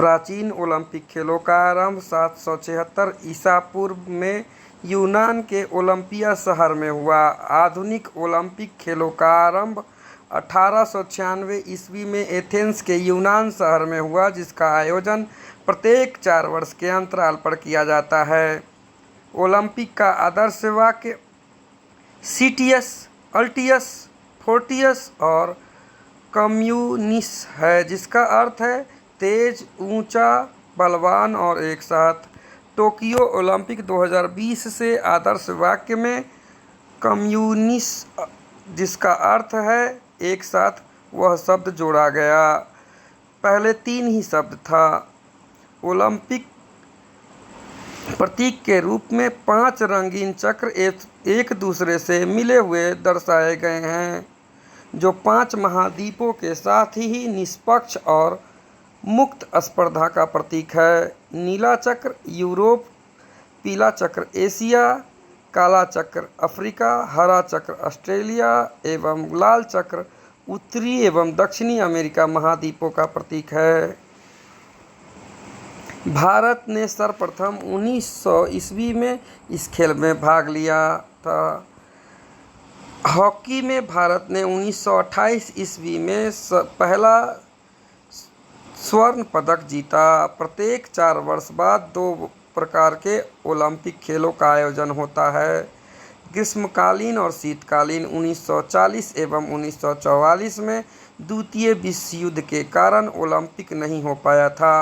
प्राचीन ओलंपिक खेलों का आरंभ 776 ईसा पूर्व में यूनान के ओलंपिया शहर में हुआ। आधुनिक ओलंपिक खेलों का आरंभ 1896 ईस्वी में एथेंस के यूनान शहर में हुआ, जिसका आयोजन प्रत्येक 4 वर्ष के अंतराल पर किया जाता है। ओलंपिक का आदर्श वाक्य सिटियस, अल्टियस, फोर्टियस और कम्युनिस है, जिसका अर्थ है तेज, ऊंचा, बलवान और एक साथ। टोक्यो ओलंपिक 2020 से आदर्श वाक्य में कम्युनिस, जिसका अर्थ है एक साथ, वह शब्द जोड़ा गया। पहले 3 ही शब्द था। ओलंपिक प्रतीक के रूप में 5 रंगीन चक्र एक दूसरे से मिले हुए दर्शाए गए हैं, जो 5 महाद्वीपों के साथ ही निष्पक्ष और मुक्त स्पर्धा का प्रतीक है। नीला चक्र यूरोप, पीला चक्र एशिया, काला चक्र अफ्रीका, हरा चक्र ऑस्ट्रेलिया एवं लाल चक्र उत्तरी एवं दक्षिणी अमेरिका महाद्वीपों का प्रतीक है। भारत ने सर्वप्रथम 1900 ईस्वी में इस खेल में भाग लिया था। हॉकी में भारत ने 1928 ईस्वी में पहला स्वर्ण पदक जीता। प्रत्येक 4 वर्ष बाद 2 प्रकार के ओलंपिक खेलों का आयोजन होता है, ग्रीष्मकालीन और शीतकालीन। 1940 एवं 1944 में द्वितीय विश्व युद्ध के कारण ओलंपिक नहीं हो पाया था।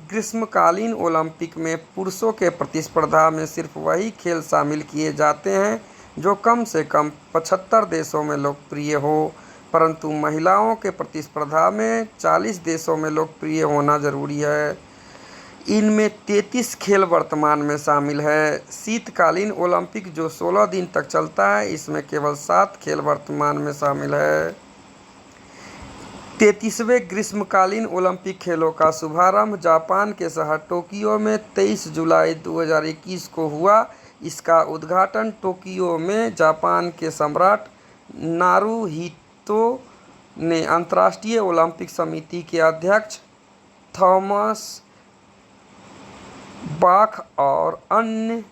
ग्रीष्मकालीन ओलंपिक में पुरुषों के प्रतिस्पर्धा में सिर्फ वही खेल शामिल किए जाते हैं जो कम से कम 75 देशों में लोकप्रिय हो, परंतु महिलाओं के प्रतिस्पर्धा में 40 देशों में लोकप्रिय होना जरूरी है। इनमें 33 खेल वर्तमान में शामिल है। शीतकालीन ओलंपिक जो 16 दिन तक चलता है, इसमें केवल 7 खेल वर्तमान में शामिल है। 33वें ग्रीष्मकालीन ओलंपिक खेलों का शुभारंभ जापान के शहर टोक्यो में 23 जुलाई 2021 को हुआ। इसका उद्घाटन टोक्यो में जापान के सम्राट नारुहितो ने अंतर्राष्ट्रीय ओलंपिक समिति के अध्यक्ष थॉमस बाख और अन्य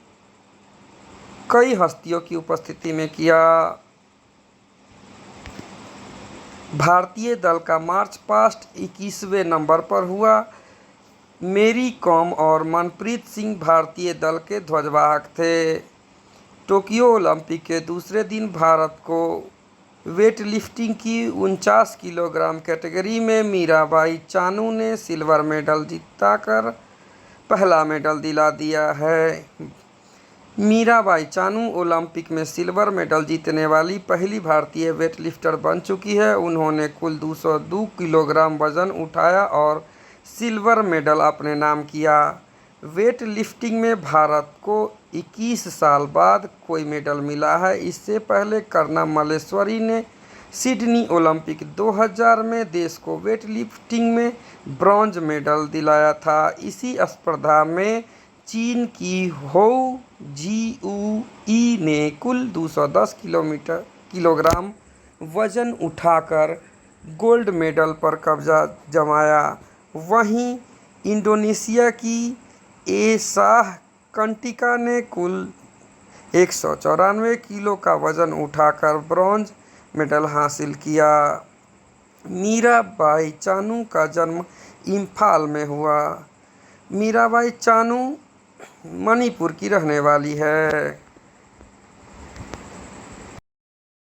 कई हस्तियों की उपस्थिति में किया। भारतीय दल का मार्च पास्ट 21वें नंबर पर हुआ। मेरी कॉम और मनप्रीत सिंह भारतीय दल के ध्वजवाहक थे। टोक्यो ओलंपिक के दूसरे दिन भारत को वेट लिफ्टिंग की 49 किलोग्राम कैटेगरी में मीराबाई चानू ने सिल्वर मेडल जीतकर पहला मेडल दिला दिया है। मीराबाई चानू ओलंपिक में सिल्वर मेडल जीतने वाली पहली भारतीय वेट लिफ्टर बन चुकी है। उन्होंने कुल 202 किलोग्राम वजन उठाया और सिल्वर मेडल अपने नाम किया। वेट लिफ्टिंग में भारत को 21 साल बाद कोई मेडल मिला है। इससे पहले कर्णम मल्लेश्वरी ने सिडनी ओलंपिक 2000 में देश को वेट लिफ्टिंग में ब्रॉन्ज मेडल दिलाया था। इसी स्पर्धा में चीन की होउ जिउई ने कुल 210 किलोग्राम वजन उठाकर गोल्ड मेडल पर कब्जा जमाया। वहीं इंडोनेशिया की एसाह कंटिका ने कुल 194 किलो का वजन उठाकर ब्रॉन्ज मेडल हासिल किया। मीराबाई चानू का जन्म इम्फाल में हुआ। मीराबाई चानू मणिपुर की रहने वाली है।